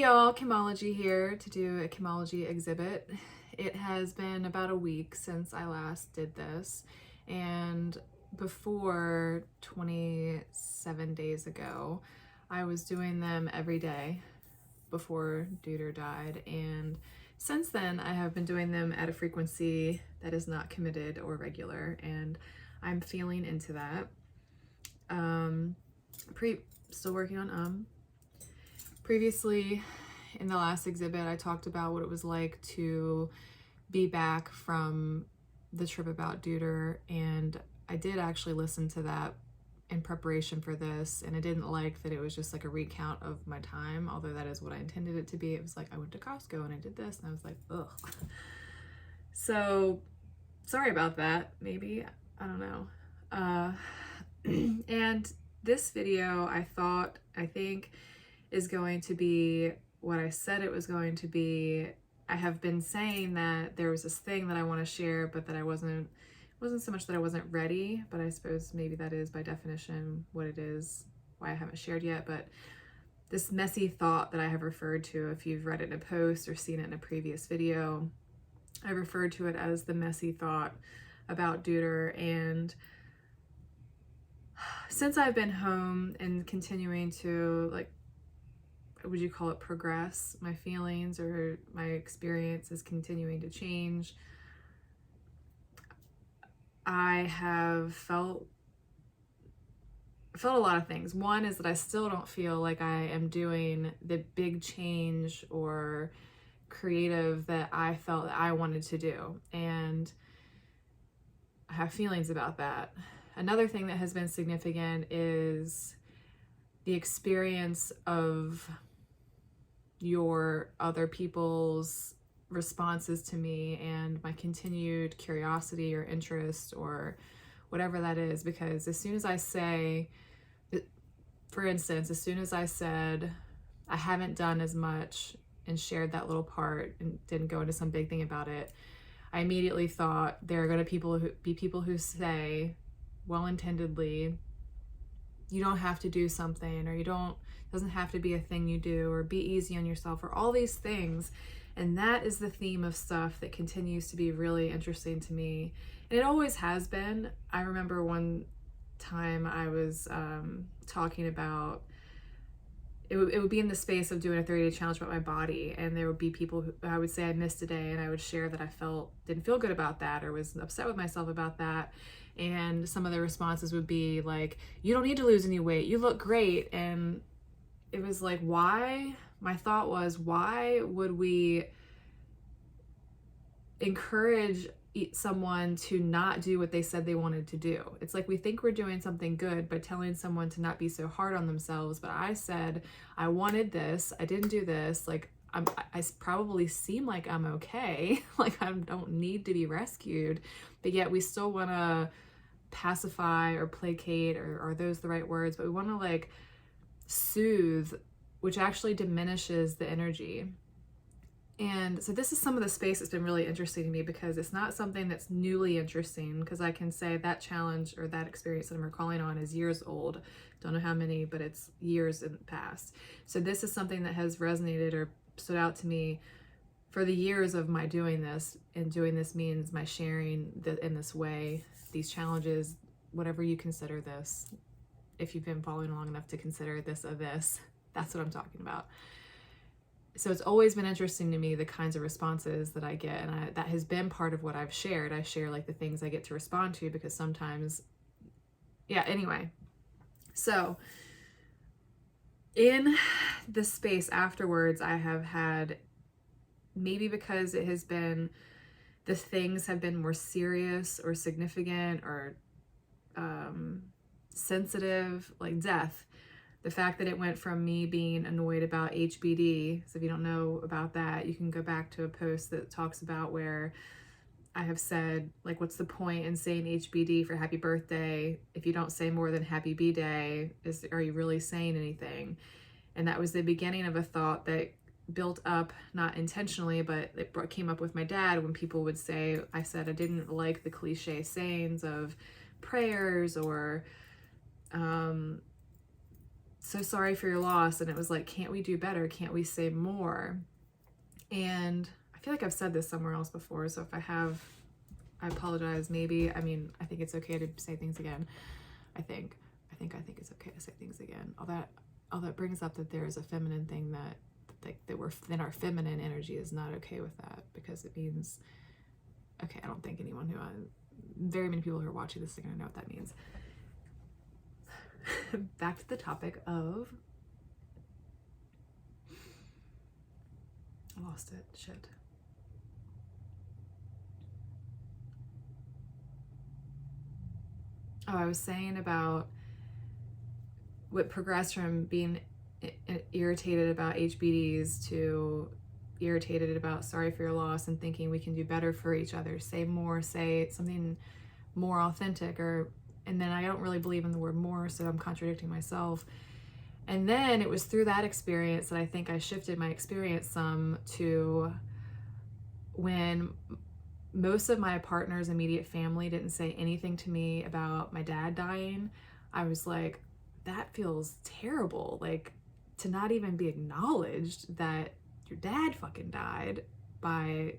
Hey y'all, Chemology here to do a Chemology exhibit. It has been about a week since I last did this, and before 27 days ago, I was doing them every day before Dooder died, and since then I have been doing them at a frequency that is not committed or regular, and I'm feeling into that. Still working on Previously, in the last exhibit, I talked about what it was like to be back from the trip about Dooder, and I did actually listen to that in preparation for this, and I didn't like that it was just like a recount of my time, although that is what I intended it to be. It was like I went to Costco and I did this, and I was like, ugh. So, sorry about that, maybe. I don't know. And this video, I think, is going to be what I said it was going to be. I have been saying that there was this thing that I want to share, but that it wasn't so much that I wasn't ready, but I suppose maybe that is by definition what it is, why I haven't shared yet. But this messy thought that I have referred to, if you've read it in a post or seen it in a previous video, I referred to it as the messy thought about Dooder. And since I've been home and continuing to, like, would you call it progress, my feelings or my experience is continuing to change, I have felt a lot of things. One is that I still don't feel like I am doing the big change or creative that I felt that I wanted to do, and I have feelings about that. Another thing that has been significant is the experience of your other people's responses to me and my continued curiosity or interest or whatever that is. Because as soon as I say, for instance, as soon as I said I haven't done as much and shared that little part and didn't go into some big thing about it, I immediately thought there are going to be people who say, well-intendedly, you don't have to do something, or doesn't have to be a thing you do, or be easy on yourself, or all these things. And that is the theme of stuff that continues to be really interesting to me. And it always has been. I remember one time I was talking about, it would be in the space of doing a 30-day challenge about my body, and there would be people who I would say I missed a day, and I would share that I didn't feel good about that, or was upset with myself about that. And some of the responses would be like, you don't need to lose any weight, you look great. And it was like, why? My thought was, why would we encourage someone to not do what they said they wanted to do? It's like we think we're doing something good by telling someone to not be so hard on themselves. But I said, I wanted this, I didn't do this. Like, I probably seem like I'm okay. Like, I don't need to be rescued, but yet we still want to pacify or placate, or are those the right words? But we want to like soothe, which actually diminishes the energy. And so this is some of the space that's been really interesting to me, because it's not something that's newly interesting, because I can say that challenge or that experience that I'm recalling on is years old. Don't know how many, but it's years in the past. So this is something that has resonated or stood out to me for the years of my doing this. And doing this means my sharing in this way, these challenges, whatever you consider this. If you've been following long enough to consider this a this, that's what I'm talking about. So it's always been interesting to me, the kinds of responses that I get, and that has been part of what I've shared. I share like the things I get to respond to, because sometimes, yeah, anyway. So in the space afterwards, I have had, maybe because it has been, the things have been more serious or significant or sensitive, like death. The fact that it went from me being annoyed about HBD, so if you don't know about that, you can go back to a post that talks about where I have said, like, what's the point in saying HBD for happy birthday if you don't say more than happy B-day? Are you really saying anything? And that was the beginning of a thought that built up, not intentionally, but it came up with my dad when people would say, I said I didn't like the cliche sayings of prayers or so sorry for your loss. And it was like, can't we do better? Can't we say more? And I feel like I've said this somewhere else before. So if I have, I apologize. Maybe, I mean, I think it's okay to say things again. I think it's okay to say things again. All that brings up that there is a feminine thing that we're in our feminine energy is not okay with that, because it means, okay, I don't think very many people who are watching this are gonna know what that means. Back to the topic of, I lost it, shit. Oh, I was saying about what progressed from being irritated about HBDs to irritated about sorry for your loss and thinking we can do better for each other, say more, say something more authentic, and then I don't really believe in the word more, so I'm contradicting myself. And then it was through that experience that I think I shifted my experience some to when most of my partner's immediate family didn't say anything to me about my dad dying. I was like, that feels terrible. Like, to not even be acknowledged that your dad fucking died by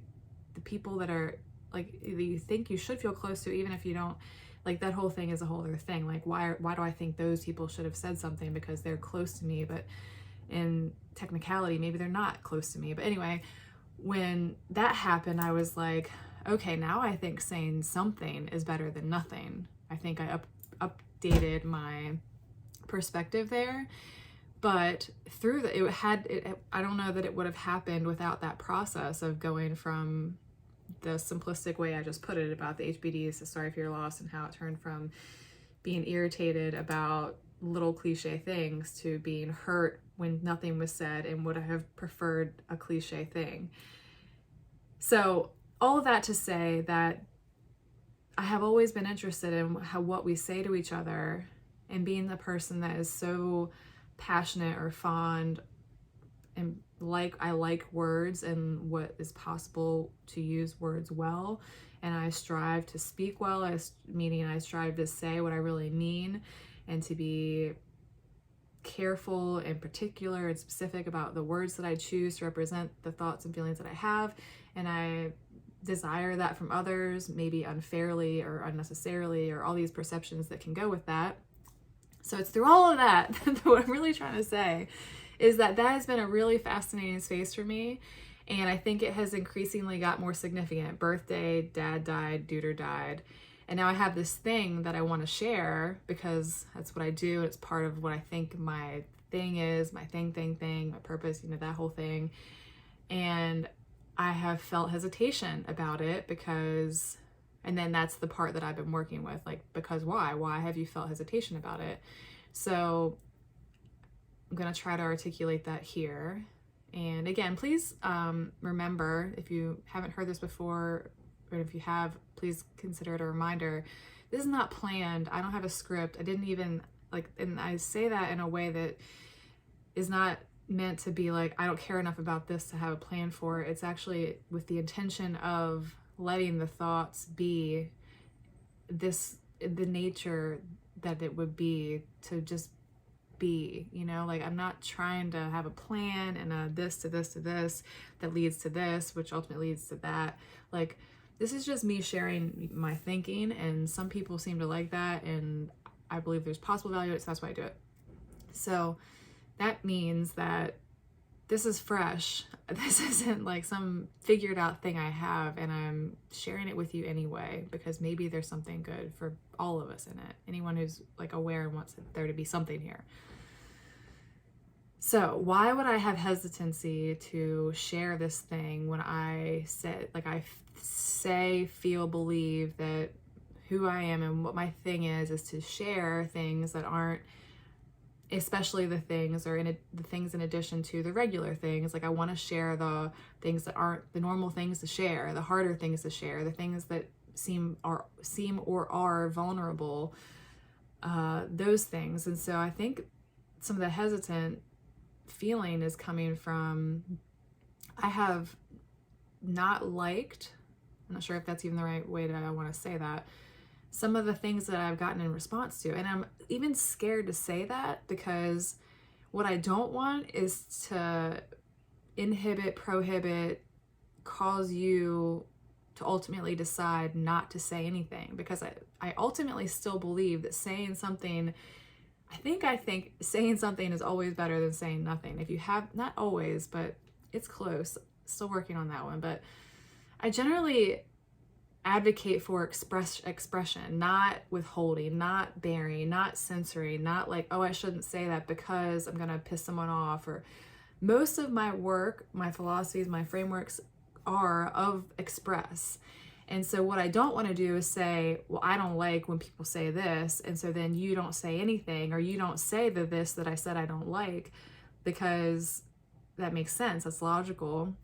the people that are like, you think you should feel close to, even if you don't. Like, that whole thing is a whole other thing. Like, why do I think those people should have said something because they're close to me, but in technicality, maybe they're not close to me. But anyway, when that happened, I was like, okay, now I think saying something is better than nothing. I think I updated my perspective there. But through that, I don't know that it would have happened without that process of going from the simplistic way I just put it about the HBDs to sorry for your loss, and how it turned from being irritated about little cliche things to being hurt when nothing was said and would have preferred a cliche thing. So all of that to say that I have always been interested in what we say to each other, and being the person that is so passionate or fond and I like words and what is possible to use words well, and I strive to speak well, meaning I strive to say what I really mean, and to be careful and particular and specific about the words that I choose to represent the thoughts and feelings that I have. And I desire that from others, maybe unfairly or unnecessarily, or all these perceptions that can go with that. So it's through all of that what I'm really trying to say is that has been a really fascinating space for me. And I think it has increasingly got more significant. Birthday, dad died, Dooder died. And now I have this thing that I want to share, because that's what I do. It's part of what I think my thing is, my thing, my purpose, that whole thing. And I have felt hesitation about it because, and then that's the part that I've been working with, like, because why? Why have you felt hesitation about it? So I'm going to try to articulate that here. And again, please remember, if you haven't heard this before, or if you have, please consider it a reminder. This is not planned. I don't have a script. I didn't even, and I say that in a way that is not meant to be like, I don't care enough about this to have a plan for it. It's actually with the intention of letting the thoughts be the nature that it would be, to just be, I'm not trying to have a plan and a this to this to this that leads to this, which ultimately leads to that. Like, this is just me sharing my thinking, and some people seem to like that, and I believe there's possible value, so that's why I do it. So that means that this is fresh. This isn't like some figured out thing I have, and I'm sharing it with you anyway, because maybe there's something good for all of us in it. Anyone who's aware and wants there to be something here. So why would I have hesitancy to share this thing when I feel, believe that who I am and what my thing is to share things that aren't, especially the things the things in addition to the regular things. I want to share the things that aren't the normal things to share, the harder things to share, the things that seem or are vulnerable, those things. And so I think some of the hesitant feeling is coming from, I have not liked, I'm not sure if that's even the right way that I want to say that, some of the things that I've gotten in response to. And I'm even scared to say that, because What I don't want is to inhibit, prohibit, cause you to ultimately decide not to say anything, because I ultimately still believe that saying something, I think saying something is always better than saying nothing. If you have, not always, but it's close. Still working on that one. But I generally advocate for expression, not withholding, not bearing, not censoring, not like, oh, I shouldn't say that because I'm going to piss someone off. Or most of my work, my philosophies, my frameworks are of express. And so what I don't want to do is say, well, I don't like when people say this, and so then you don't say anything, or you don't say the this that I said I don't like, because that makes sense, that's logical.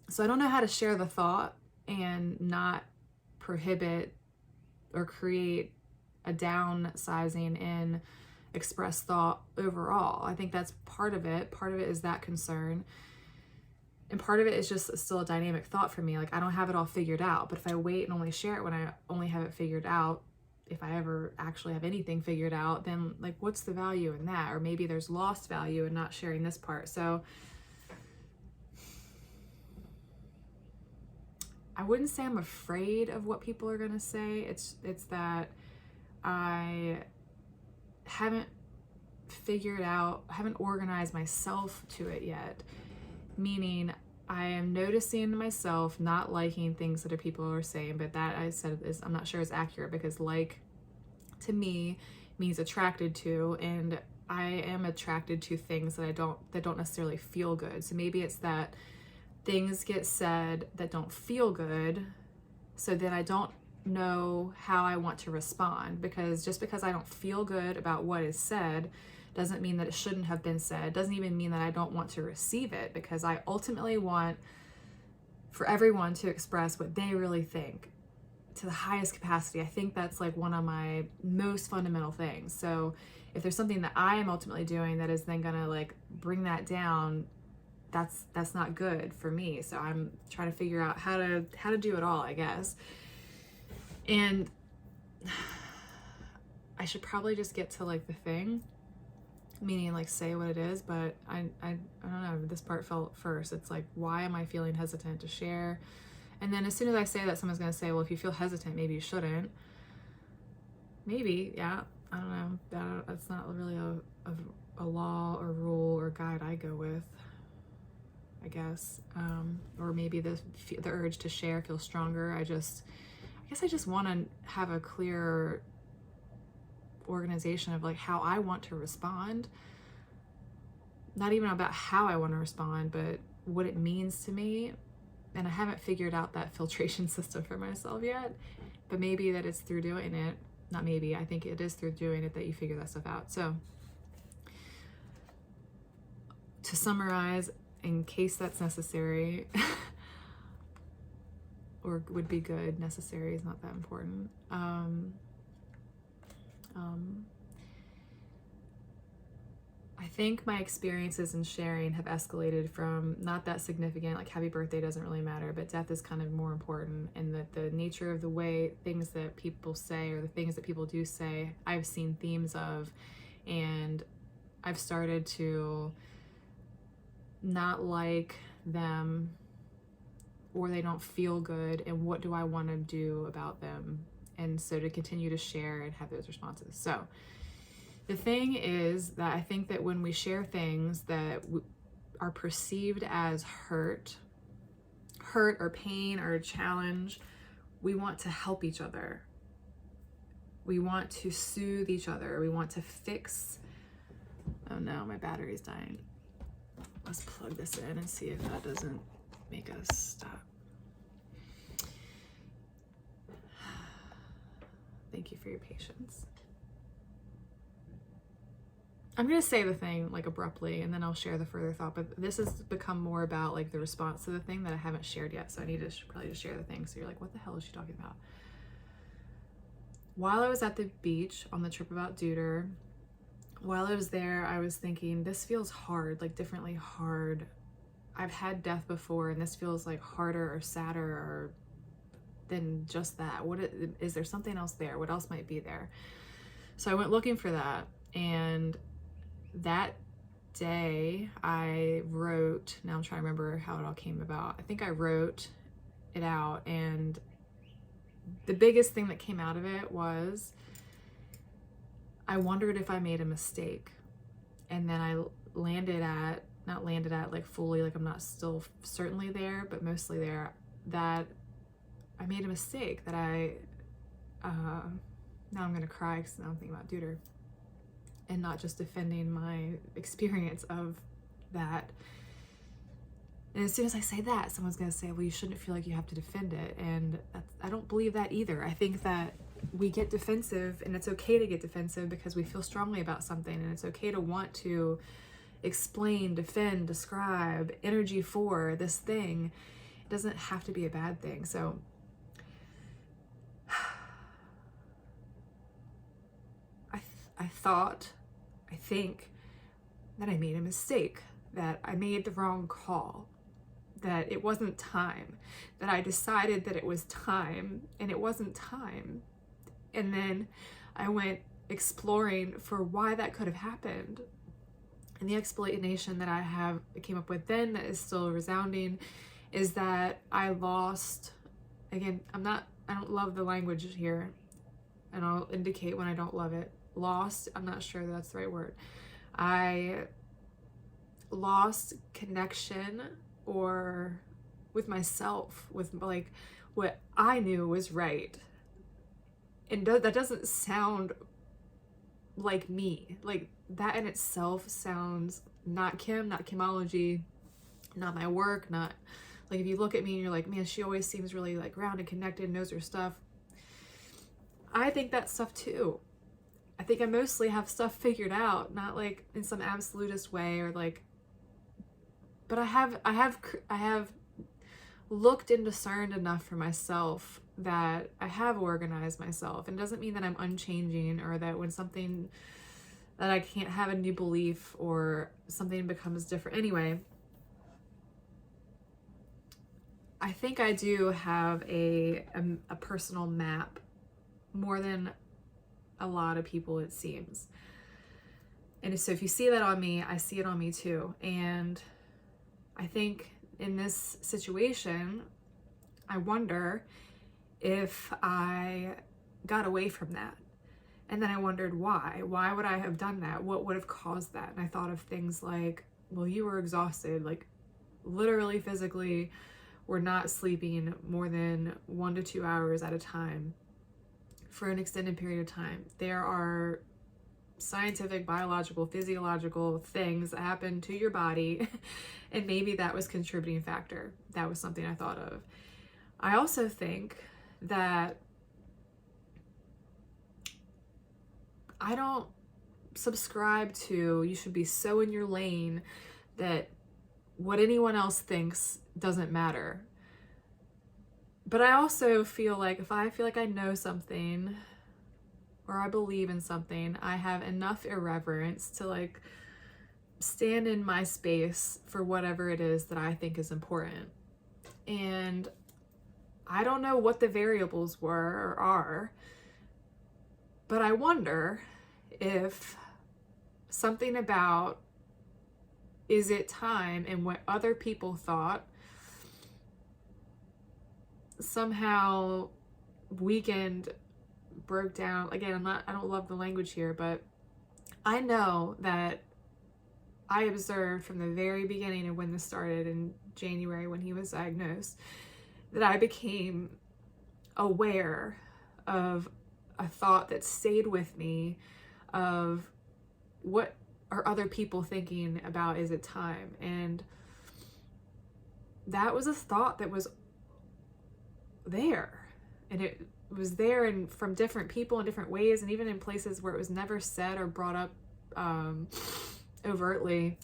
So I don't know how to share the thought and not prohibit or create a downsizing in express thought overall. I think that's part of it. Part of it is that concern. And part of it is just still a dynamic thought for me. Like, I don't have it all figured out, but if I wait and only share it when I only have it figured out, if I ever actually have anything figured out, then like, what's the value in that? Or maybe there's lost value in not sharing this part. So I wouldn't say I'm afraid of what people are gonna say. It's that I haven't figured out, haven't organized myself to it yet. Meaning, I am noticing myself not liking things that other people are saying, but that I said is, I'm not sure is accurate, because like to me means attracted to, and I am attracted to things that don't necessarily feel good. So maybe it's that things get said that don't feel good, so then I don't know how I want to respond, because just because I don't feel good about what is said doesn't mean that it shouldn't have been said. Doesn't even mean that I don't want to receive it, because I ultimately want for everyone to express what they really think to the highest capacity. I think that's like one of my most fundamental things. So if there's something that I am ultimately doing that is then gonna like bring that down, that's not good for me. So I'm trying to figure out how to do it all, I guess. And I should probably just get to like the thing, meaning like say what it is, but I don't know, this part felt first. It's like, why am I feeling hesitant to share? And then as soon as I say that, someone's gonna say, well, if you feel hesitant, maybe you shouldn't. Maybe, yeah, I don't know. That's not really a law or rule or guide I go with, I guess. Or maybe the urge to share feels stronger. I guess I just want to have a clear organization of like how I want to respond. Not even about how I want to respond, but what it means to me. And I haven't figured out that filtration system for myself yet, but maybe that it's through doing it. Not maybe, I think it is through doing it that you figure that stuff out. So to summarize, in case that's necessary, or would be good, necessary is not that important. I think my experiences in sharing have escalated from not that significant, like happy birthday doesn't really matter, but death is kind of more important, and that the nature of the way things that people say or the things that people do say, I've seen themes of, and I've started to not like them, or they don't feel good, and what do I want to do about them? And so to continue to share and have those responses. So the thing is that I think that when we share things that are perceived as hurt or pain or challenge, we want to help each other. We want to soothe each other. We want to fix. Oh no, my battery's dying. Let's plug this in and see if that doesn't make us stop. Thank you for your patience. I'm going to say the thing like abruptly, and then I'll share the further thought, but this has become more about like the response to the thing that I haven't shared yet. So I need to probably just share the thing. So you're like, what the hell is she talking about? While I was at the beach on the trip about Dooder, while I was there, I was thinking, this feels hard, like differently hard. I've had death before, and this feels like harder or sadder or than just that. What is there something else there? What else might be there? So I went looking for that, and that day I wrote, now I'm trying to remember how it all came about. I think I wrote it out, and the biggest thing that came out of it was I wondered if I made a mistake. And then I not landed at like fully, like I'm not still certainly there, but mostly there, that I made a mistake, that now I'm gonna cry because now I'm thinking about Dooder and not just defending my experience of that. And as soon as I say that, someone's gonna say, well, you shouldn't feel like you have to defend it. And I don't believe that either. I think that we get defensive, and it's okay to get defensive because we feel strongly about something, and it's okay to want to explain, defend, describe, energy for this thing. It doesn't have to be a bad thing. So I think that I made a mistake, that I made the wrong call, that it wasn't time, that I decided that it was time and it wasn't time. And then I went exploring for why that could have happened. And the explanation that I came up with then, that is still resounding, is that I lost, again, I don't love the language here, and I'll indicate when I don't love it. Lost, I'm not sure that's the right word. I lost connection or with myself, with like what I knew was right. And that doesn't sound like me. Like that in itself sounds not Kim, not Kimology, not my work, not like if you look at me and you're like, man, she always seems really like grounded, connected, knows her stuff. I think that stuff too. I think I mostly have stuff figured out, not like in some absolutist way or like, but I have looked and discerned enough for myself that I have organized myself. And it doesn't mean that I'm unchanging, or that when something that I can't have a new belief or something becomes different. Anyway, I think I do have a personal map more than a lot of people, it seems. And so if you see that on me, I see it on me too. And I think in this situation, I wonder if I got away from that. And then I wondered why. Why would I have done that? What would have caused that? And I thought of things like, well, you were exhausted, like literally physically, were not sleeping more than 1 to 2 hours at a time for an extended period of time. There are scientific, biological, physiological things that happen to your body, and maybe that was a contributing factor. That was something I thought of. I also think that I don't subscribe to you should be so in your lane that what anyone else thinks doesn't matter. But I also feel like if I feel like I know something or I believe in something, I have enough irreverence to like stand in my space for whatever it is that I think is important. And I don't know what the variables were or are, but I wonder if something about is it time and what other people thought somehow weakened, broke down. Again, I don't love the language here, but I know that I observed from the very beginning of when this started in January when he was diagnosed, that I became aware of a thought that stayed with me of what are other people thinking about, is it time? And that was a thought that was there, and it was there and from different people in different ways, and even in places where it was never said or brought up overtly.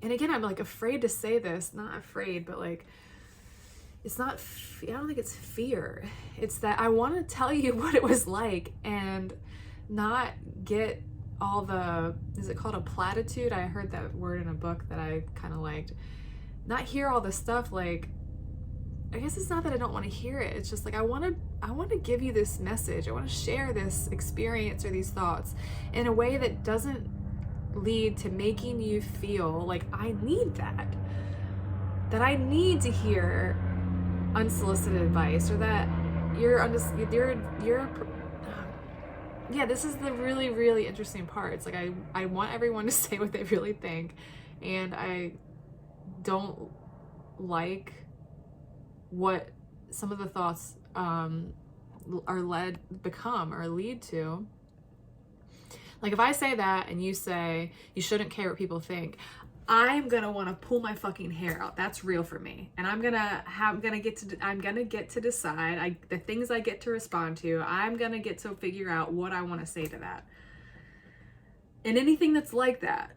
And again, I'm like afraid to say this, not afraid, but like it's not, I don't think it's fear. It's that I want to tell you what it was like and not get all the, is it called a platitude? I heard that word in a book that I kind of liked. Not hear all the stuff like, I guess it's not that I don't want to hear it. It's just like I want to give you this message. I want to share this experience or these thoughts in a way that doesn't lead to making you feel like I need that I need to hear unsolicited advice, or that you're yeah, this is the really, really interesting part. It's like I want everyone to say what they really think, and I don't like what some of the thoughts lead to. Like if I say that and you say you shouldn't care what people think, I'm gonna want to pull my fucking hair out. That's real for me, and I'm gonna get to decide the things I get to respond to. I'm gonna get to figure out what I want to say to that, and anything that's like that.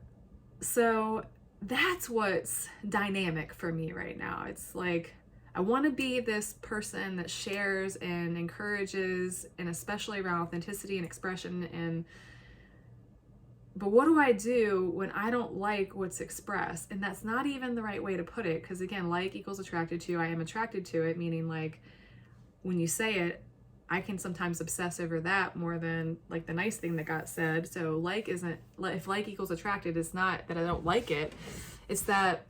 So that's what's dynamic for me right now. It's like I want to be this person that shares and encourages, and especially around authenticity and expression. But what do I do when I don't like what's expressed? And that's not even the right way to put it, because again, like equals attracted to. I am attracted to it, meaning like when you say it, I can sometimes obsess over that more than like the nice thing that got said. So if like equals attracted, it's not that I don't like it. It's that,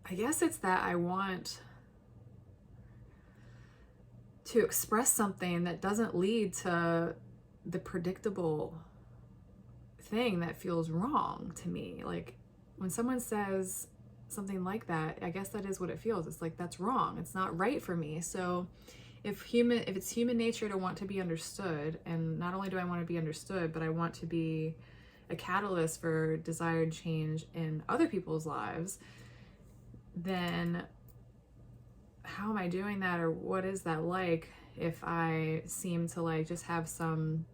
I guess it's that I want to express something that doesn't lead to the predictable thing that feels wrong to me. Like when someone says something like that, I guess that is what it feels. It's like, that's wrong. It's not right for me. So if it's human nature to want to be understood, and not only do I want to be understood, but I want to be a catalyst for desired change in other people's lives, then how am I doing that? Or what is that like if I seem to like just have some,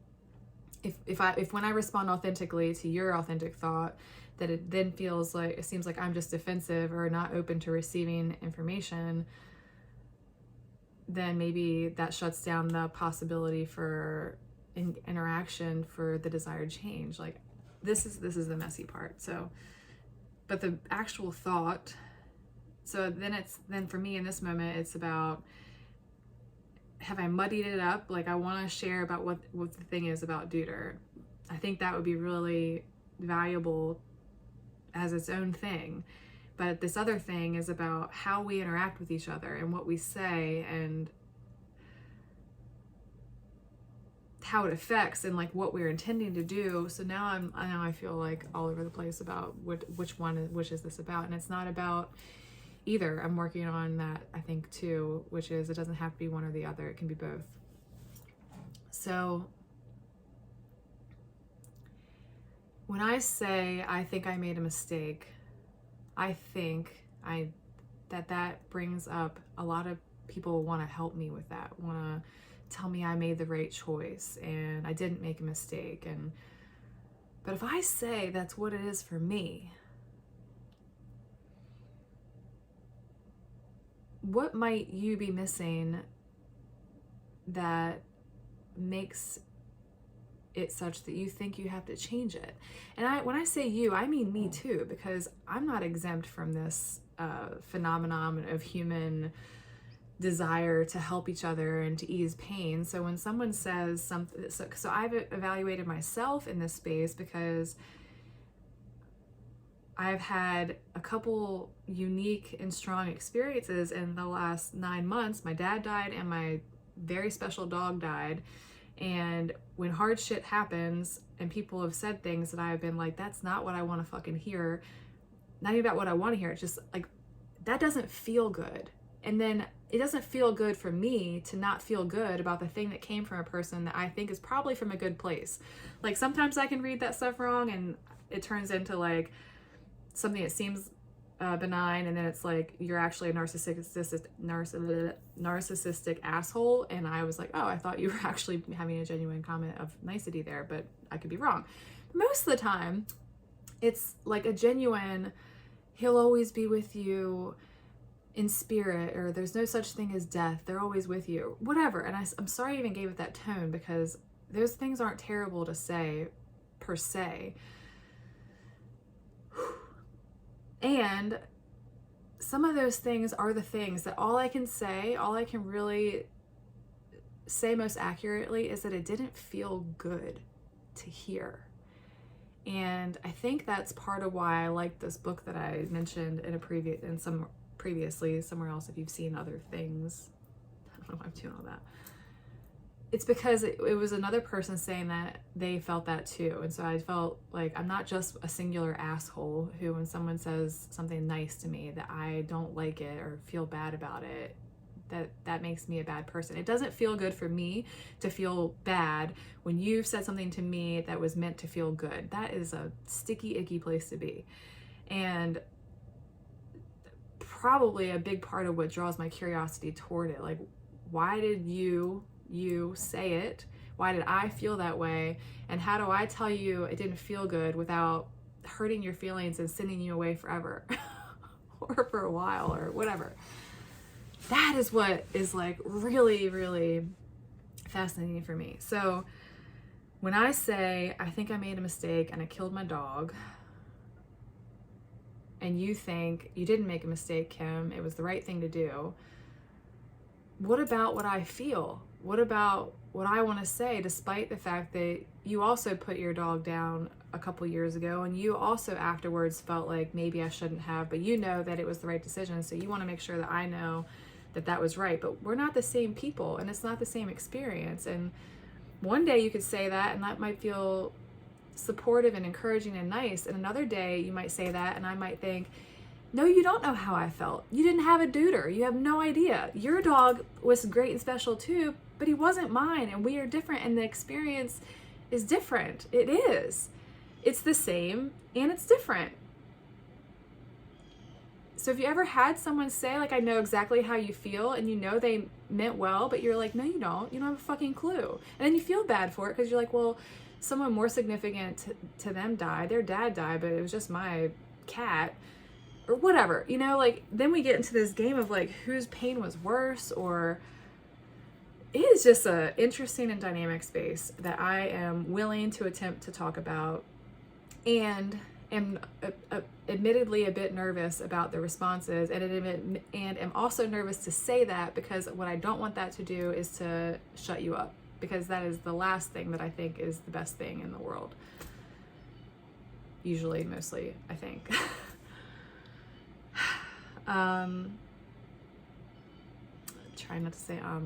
if when I respond authentically to your authentic thought, that it then it seems like I'm just defensive or not open to receiving information, then maybe that shuts down the possibility for interaction for the desired change. Like this is the messy part. So, but the actual thought, so then for me in this moment, it's about, have I muddied it up? Like I want to share about what the thing is about Dooder. I think that would be really valuable as its own thing. But this other thing is about how we interact with each other and what we say and how it affects and like what we're intending to do. So now I feel like all over the place about which is this about, and it's not about either. I'm working on that, I think, too, which is it doesn't have to be one or the other. It can be both. So when I say I think I made a mistake, I think that brings up a lot of people want to help me with that, want to tell me I made the right choice and I didn't make a mistake. But if I say that's what it is for me, what might you be missing that makes it such that you think you have to change it? And when I say you, I mean me too, because I'm not exempt from this phenomenon of human desire to help each other and to ease pain. So when someone says something, so I've evaluated myself in this space because I've had a couple unique and strong experiences in the last 9 months. My dad died and my very special dog died. And when hard shit happens and people have said things that I've been like, that's not what I want to fucking hear. Not even about what I want to hear. It's just like, that doesn't feel good. And then it doesn't feel good for me to not feel good about the thing that came from a person that I think is probably from a good place. Like sometimes I can read that stuff wrong and it turns into like something that seems benign, and then it's like you're actually a narcissistic asshole, and I was like, oh, I thought you were actually having a genuine comment of nicety there, but I could be wrong. Most of the time it's like a genuine, he'll always be with you in spirit, or there's no such thing as death, they're always with you, whatever. And I'm sorry I even gave it that tone, because those things aren't terrible to say per se. And some of those things are the things that all I can really say most accurately is that it didn't feel good to hear. And I think that's part of why I like this book that I mentioned previously somewhere else. If you've seen other things, I don't know why I'm doing all that. It's because it was another person saying that they felt that too. And so I felt like I'm not just a singular asshole who, when someone says something nice to me, that I don't like it or feel bad about it, that makes me a bad person. It doesn't feel good for me to feel bad when you've said something to me that was meant to feel good. That is a sticky, icky place to be. And probably a big part of what draws my curiosity toward it. Like, why did you say it? Why did I feel that way? And how do I tell you it didn't feel good without hurting your feelings and sending you away forever or for a while or whatever? That is what is like really, really fascinating for me. So when I say, I think I made a mistake and I killed my dog, and you think you didn't make a mistake, Kim, it was the right thing to do, what about what I feel? What about what I want to say, despite the fact that you also put your dog down a couple years ago, and you also afterwards felt like maybe I shouldn't have, but you know that it was the right decision, so you want to make sure that I know that that was right. But we're not the same people, and it's not the same experience. And one day you could say that, and that might feel supportive and encouraging and nice, and another day you might say that and I might think, no, you don't know how I felt. You didn't have a Dooder. You have no idea. Your dog was great and special too, but he wasn't mine, and we are different, and the experience is different. It is. It's the same and it's different. So if you ever had someone say, like, I know exactly how you feel, and you know they meant well, but you're like, no, you don't. You don't have a fucking clue. And then you feel bad for it because you're like, well, someone more significant to them died. Their dad died, but it was just my cat or whatever. You know, like, then we get into this game of like whose pain was worse, or it is just a interesting and dynamic space that I am willing to attempt to talk about, and am admittedly a bit nervous about the responses, and am also nervous to say that, because what I don't want that to do is to shut you up, because that is the last thing that I think is the best thing in the world. Usually, mostly, I think. Try not to say I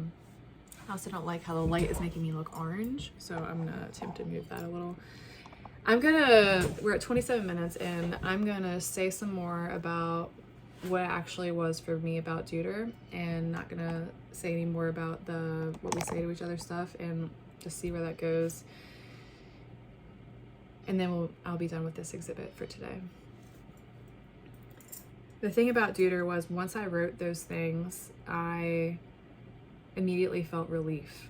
also don't like how the light is making me look orange, so I'm gonna attempt to move that a little. We're at 27 minutes, and I'm gonna say some more about what it actually was for me about Dooder, and not gonna say any more about what we say to each other stuff, and just see where that goes. And then I'll be done with this exhibit for today. The thing about Dooder was, once I wrote those things, I immediately felt relief.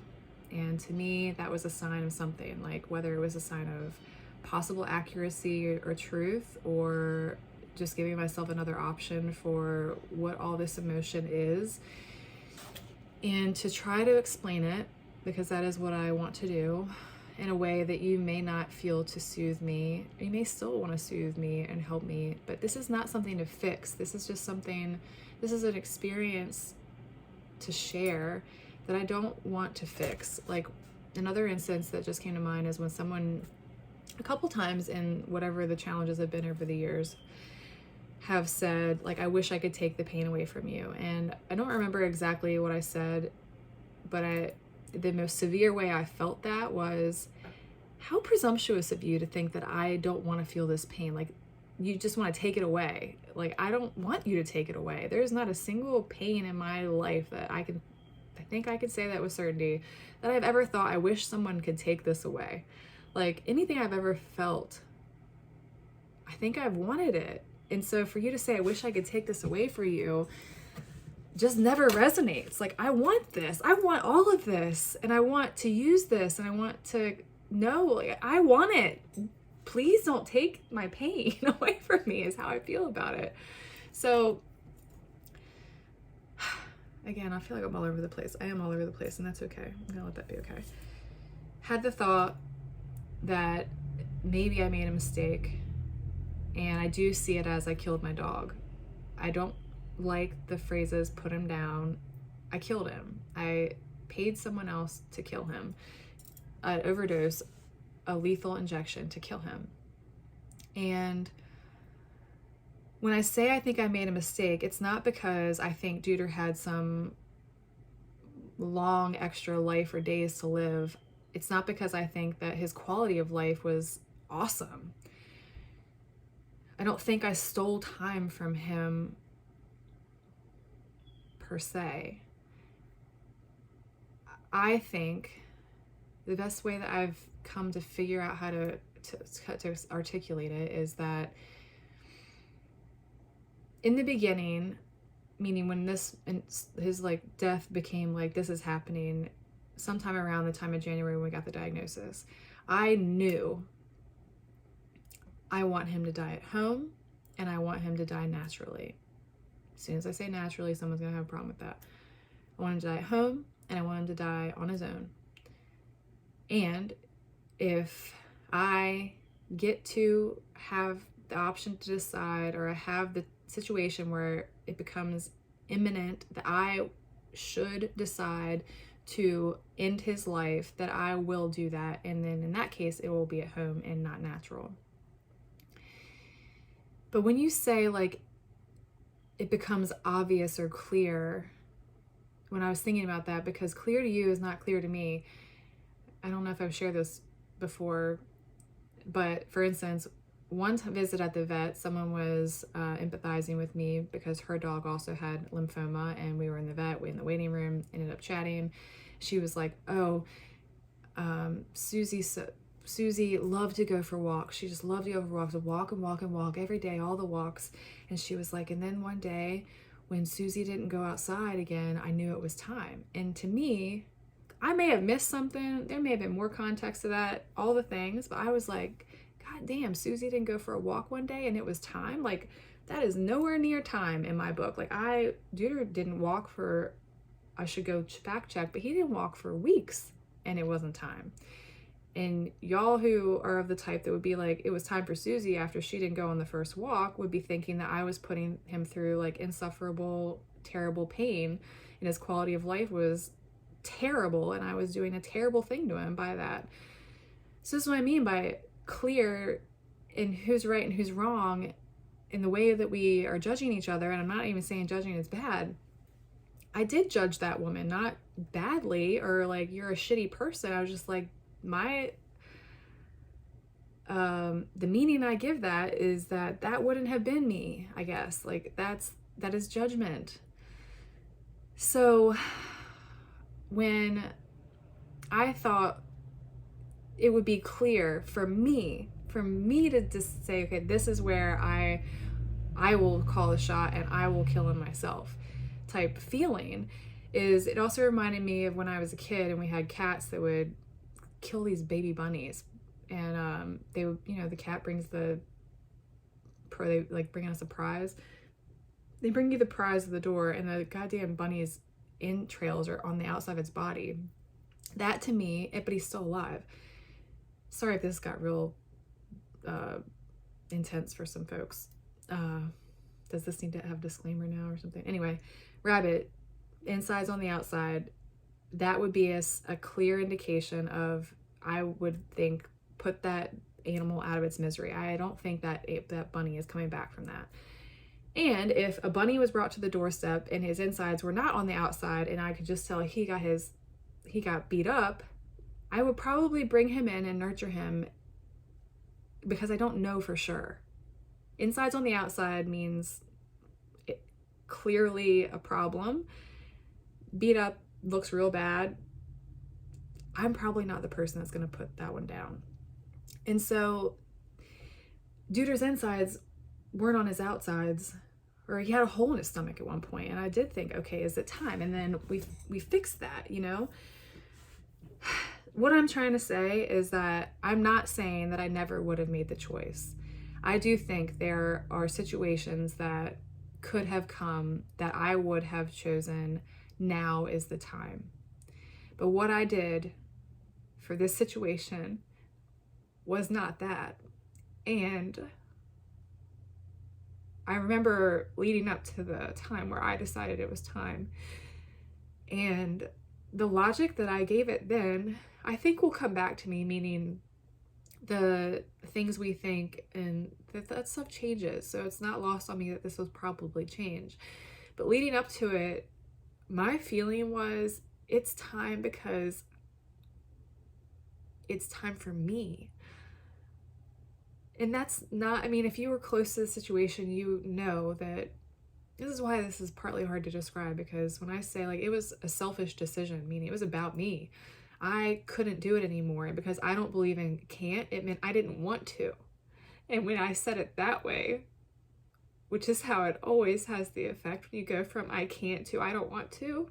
And to me, that was a sign of something, like whether it was a sign of possible accuracy or truth, or just giving myself another option for what all this emotion is, and to try to explain it, because that is what I want to do, in a way that you may not feel to soothe me. You may still want to soothe me and help me, but this is not something to fix. This is just something, this is an experience to share that I don't want to fix. Like, another instance that just came to mind is when someone, a couple times in whatever the challenges have been over the years, have said, like, I wish I could take the pain away from you. And I don't remember exactly what I said, but the most severe way I felt that was, how presumptuous of you to think that I don't want to feel this pain. Like, you just want to take it away. Like, I don't want you to take it away. There's not a single pain in my life that I think I could say that with certainty, that I've ever thought, I wish someone could take this away. Like, anything I've ever felt, I think I've wanted it. And so for you to say, I wish I could take this away for you, just never resonates. Like, I want this. I want all of this. And I want to use this. And I want to know, like, I want it. Please don't take my pain away from me, is how I feel about it. So, again, I feel like I'm all over the place. I am all over the place, and that's okay. I'm gonna let that be okay. Had the thought that maybe I made a mistake, and I do see it as I killed my dog. I don't like the phrases, put him down. I killed him. I paid someone else to kill him. An overdose, a lethal injection to kill him. And when I say I think I made a mistake, it's not because I think Dooder had some long extra life or days to live. It's not because I think that his quality of life was awesome. I don't think I stole time from him per se. I think the best way that I've come to figure out how to articulate it is that in the beginning, meaning when his like death became like, this is happening sometime around the time of January when we got the diagnosis, I knew I want him to die at home and I want him to die naturally. As soon as I say naturally, someone's gonna have a problem with that. I want him to die at home and I want him to die on his own. And if I get to have the option to decide, or I have the situation where it becomes imminent that I should decide to end his life, that I will do that. And then in that case, it will be at home and not natural. But when you say like it becomes obvious or clear, when I was thinking about that, because clear to you is not clear to me. I don't know if I've shared this before, but for instance, one visit at the vet, someone was empathizing with me because her dog also had lymphoma, and we were in the vet, in the waiting room, ended up chatting. She was like, oh, Susie loved to go for walks. She just loved to go for walks, to walk and walk and walk every day, all the walks. And she was like, and then one day when Susie didn't go outside again, I knew it was time. And to me, I may have missed something. There may have been more context to that, all the things, but I was like, God damn, Susie didn't go for a walk one day and it was time. Like, that is nowhere near time in my book. Like, Dooder didn't walk for, I should go fact check, but he didn't walk for weeks and it wasn't time. And y'all who are of the type that would be like, it was time for Susie after she didn't go on the first walk, would be thinking that I was putting him through like insufferable, terrible pain, and his quality of life was terrible, and I was doing a terrible thing to him by that. So this is what I mean by clear in who's right and who's wrong in the way that we are judging each other. And I'm not even saying judging is bad. I did judge that woman, not badly or like you're a shitty person. I was just like, the meaning I give that is that wouldn't have been me, I guess. Like that is judgment. So when I thought it would be clear for me to just say, okay, this is where I will call the shot and I will kill him myself type feeling, is it also reminded me of when I was a kid and we had cats that would kill these baby bunnies, and they would, the cat brings they like bring us a prize. They bring you the prize at the door, and the goddamn bunny's entrails are on the outside of its body. That to me, but he's still alive. Sorry if this got real intense for some folks. Does this need to have a disclaimer now or something? Anyway, rabbit, inside's on the outside. That would be a clear indication of, I would think, put that animal out of its misery. I don't think that that bunny is coming back from that. And if a bunny was brought to the doorstep and his insides were not on the outside, and I could just tell he got beat up, I would probably bring him in and nurture him, because I don't know for sure. Insides on the outside means clearly a problem. Beat up looks real bad. I'm probably not the person that's going to put that one down. And so Dooder's insides weren't on his outsides, or he had a hole in his stomach at one point, and I did think, okay, is it time? And then we fixed that, What I'm trying to say is that I'm not saying that I never would have made the choice. I do think there are situations that could have come that I would have chosen, now is the time. But what I did for this situation was not that. And I remember leading up to the time where I decided it was time, and the logic that I gave it then, I think will come back to me, meaning the things we think, and that stuff changes. So it's not lost on me that this will probably change. But leading up to it, my feeling was it's time, because it's time for me. And that's not, I mean, if you were close to the situation, you know that this is why this is partly hard to describe, because when I say like it was a selfish decision, meaning it was about me. I couldn't do it anymore. And because I don't believe in can't, it meant I didn't want to. And when I said it that way, which is how it always has the effect when you go from I can't to I don't want to,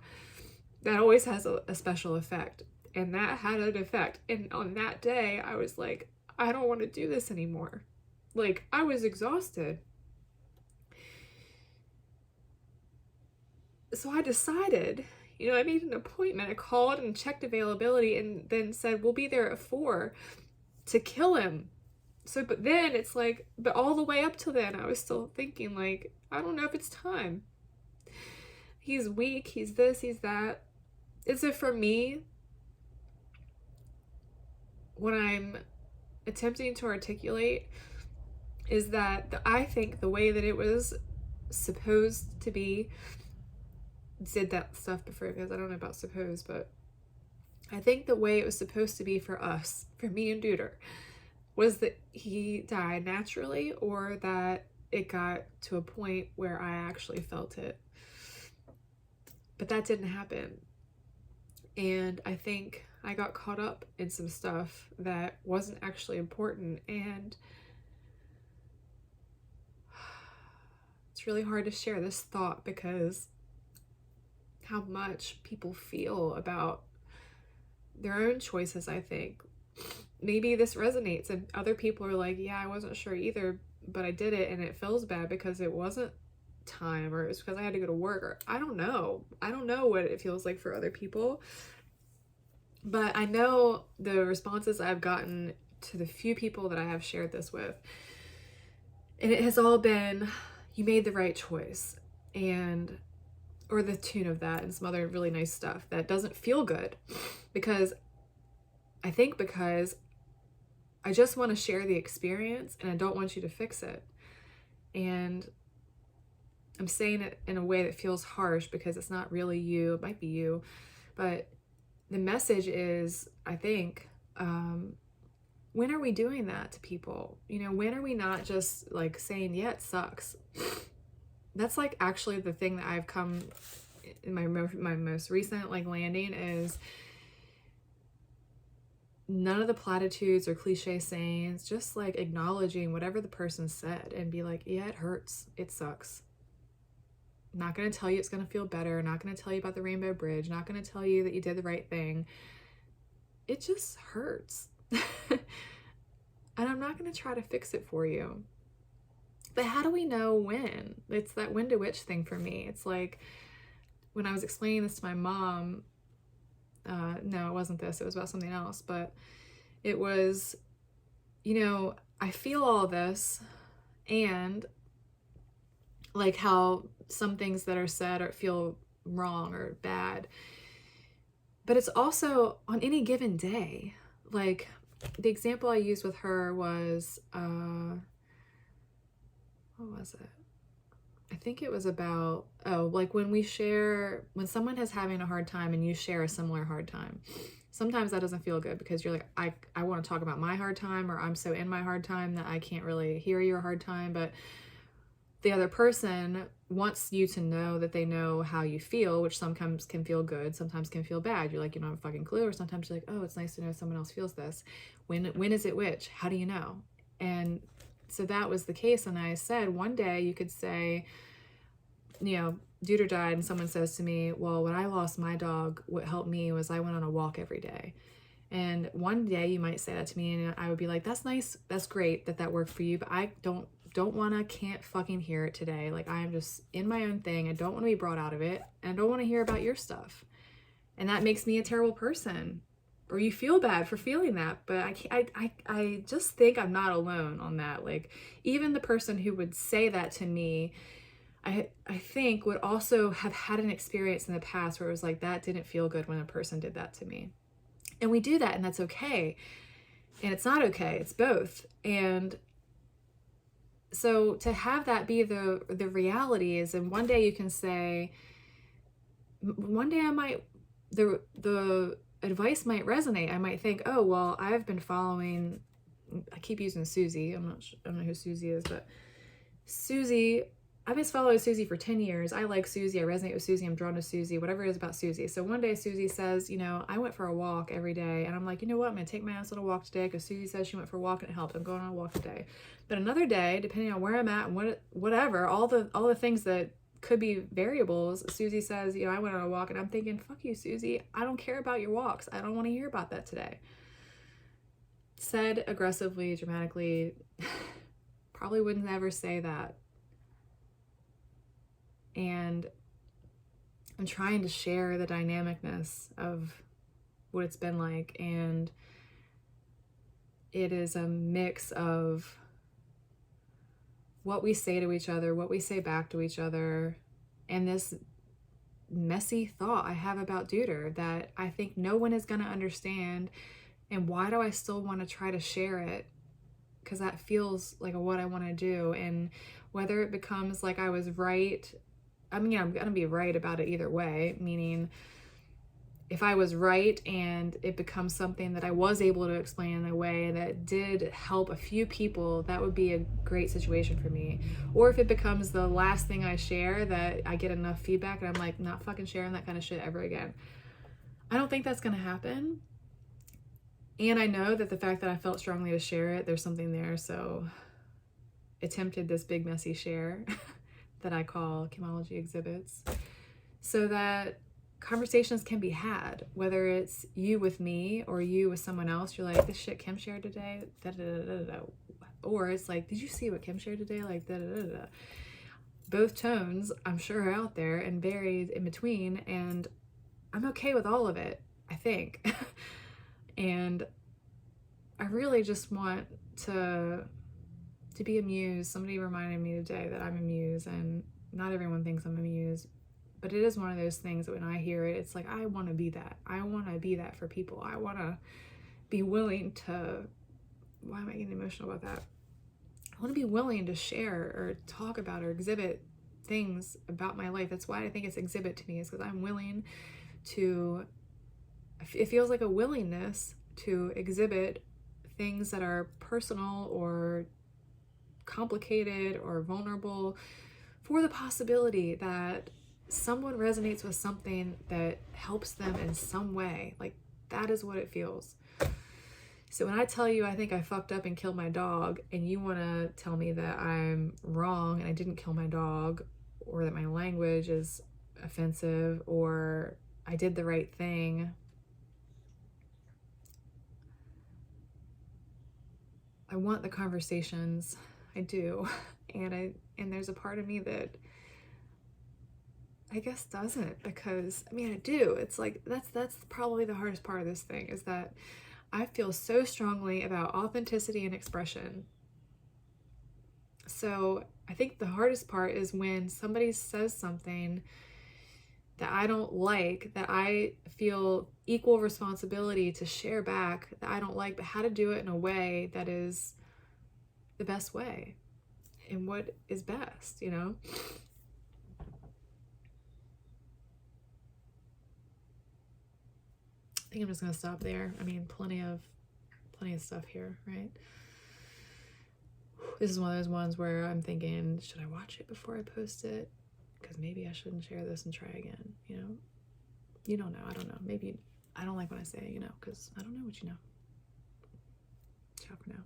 that always has a special effect. And that had an effect. And on that day, I was like, I don't want to do this anymore. Like, I was exhausted. So I decided, I made an appointment. I called and checked availability and then said, we'll be there at 4 to kill him. So, but then it's like, but all the way up till then, I was still thinking like, I don't know if it's time. He's weak, he's this, he's that. And so for me, what I'm attempting to articulate is that I think the way that it was supposed to be, did that stuff before, because I don't know about suppose, but I think the way it was supposed to be for us, for me and Dooder, was that he died naturally, or that it got to a point where I actually felt it. But that didn't happen. And I think I got caught up in some stuff that wasn't actually important. And it's really hard to share this thought because how much people feel about their own choices, I think. Maybe this resonates and other people are like, yeah, I wasn't sure either, but I did it and it feels bad because it wasn't time, or it's because I had to go to work, or I don't know what it feels like for other people. But I know the responses I've gotten to the few people that I have shared this with, and it has all been, you made the right choice, and or the tune of that, and some other really nice stuff that doesn't feel good, because I just want to share the experience and I don't want you to fix it. And I'm saying it in a way that feels harsh because it's not really you, it might be you, but the message is, I think, when are we doing that to people? When are we not just like saying, yeah, it sucks? That's like actually the thing that I've come in my most recent like landing is none of the platitudes or cliche sayings, just like acknowledging whatever the person said and be like, yeah, it hurts. It sucks. I'm not going to tell you it's going to feel better. I'm not going to tell you about the rainbow bridge. I'm not going to tell you that you did the right thing. It just hurts. And I'm not going to try to fix it for you. But how do we know when? It's that when to which thing for me. It's like when I was explaining this to my mom, no, it wasn't this. It was about something else. But it was, I feel all this, and like how some things that are said or feel wrong or bad. But it's also on any given day. Like the example I used with her was, what was it? I think it was about, like when someone is having a hard time and you share a similar hard time, sometimes that doesn't feel good because you're like, I want to talk about my hard time, or I'm so in my hard time that I can't really hear your hard time. But the other person wants you to know that they know how you feel, which sometimes can feel good, sometimes can feel bad. You're like, you don't have a fucking clue. Or sometimes you're like, oh, it's nice to know someone else feels this. When is it which? How do you know? And so that was the case. And I said, one day you could say, Dooder died, and someone says to me, well, when I lost my dog, what helped me was I went on a walk every day. And one day you might say that to me and I would be like, that's nice. That's great that worked for you. But I can't fucking hear it today. Like, I am just in my own thing. I don't want to be brought out of it. And I don't want to hear about your stuff. And that makes me a terrible person. Or you feel bad for feeling that. But I just think I'm not alone on that. Like, even the person who would say that to me, I think would also have had an experience in the past where it was like, that didn't feel good when a person did that to me. And we do that, and that's okay. And it's not okay. It's both. And so to have that be the reality is, and one day you can say, one day I might, the advice might resonate. I might think, oh, well, I've been following, I keep using Susie. I don't know who Susie is, but Susie, I've been following Susie for 10 years. I like Susie. I resonate with Susie. I'm drawn to Susie, whatever it is about Susie. So one day Susie says, you know, I went for a walk every day. And I'm like, you know what? I'm going to take my ass on a walk today because Susie says she went for a walk and it helped. I'm going on a walk today. But another day, depending on where I'm at and whatever, all the things that could be variables, Susie says, you know, I went on a walk, and I'm thinking, fuck you, Susie. I don't care about your walks. I don't want to hear about that today. Said aggressively, dramatically, probably wouldn't ever say that. And I'm trying to share the dynamicness of what it's been like. And it is a mix of what we say to each other, what we say back to each other, and this messy thought I have about Dooder that I think no one is going to understand. And why do I still want to try to share it? Because that feels like what I want to do. And whether it becomes like I was right, I mean, I'm going to be right about it either way, meaning if I was right and it becomes something that I was able to explain in a way that did help a few people, that would be a great situation for me. Or if it becomes the last thing I share that I get enough feedback and I'm like, not fucking sharing that kind of shit ever again. I don't think that's going to happen. And I know that the fact that I felt strongly to share it, there's something there. So attempted this big messy share that I call chemology exhibits, so that conversations can be had, whether it's you with me or you with someone else. You're like, this shit Kim shared today, da da da da da. Or it's like, did you see what Kim shared today? Like, da da da da. Both tones, I'm sure, are out there and varied in between, and I'm okay with all of it, I think. And I really just want to be a muse. Somebody reminded me today that I'm a muse, and not everyone thinks I'm a muse. But it is one of those things that when I hear it, it's like, I want to be that. I want to be that for people. I want to be willing to, why am I getting emotional about that? I want to be willing to share or talk about or exhibit things about my life. That's why I think it's exhibit to me, is because I'm willing to, it feels like a willingness to exhibit things that are personal or complicated or vulnerable, for the possibility that someone resonates with something that helps them in some way. Like, that is what it feels. So when I tell you I think I fucked up and killed my dog, and you want to tell me that I'm wrong and I didn't kill my dog, or that my language is offensive, or I did the right thing, I want the conversations. I do. And there's a part of me that I guess doesn't, because I mean, I do. It's like, that's probably the hardest part of this thing, is that I feel so strongly about authenticity and expression. So I think the hardest part is when somebody says something that I don't like, that I feel equal responsibility to share back, that I don't like, but how to do it in a way that is the best way and what is best, you know? I think I'm just gonna stop there. I mean, plenty of stuff here, right? This is one of those ones where I'm thinking, should I watch it before I post it? Because maybe I shouldn't share this and try again, you know? You don't know. I don't know. Maybe I don't like when I say, you know, because I don't know what you know. Ciao for now.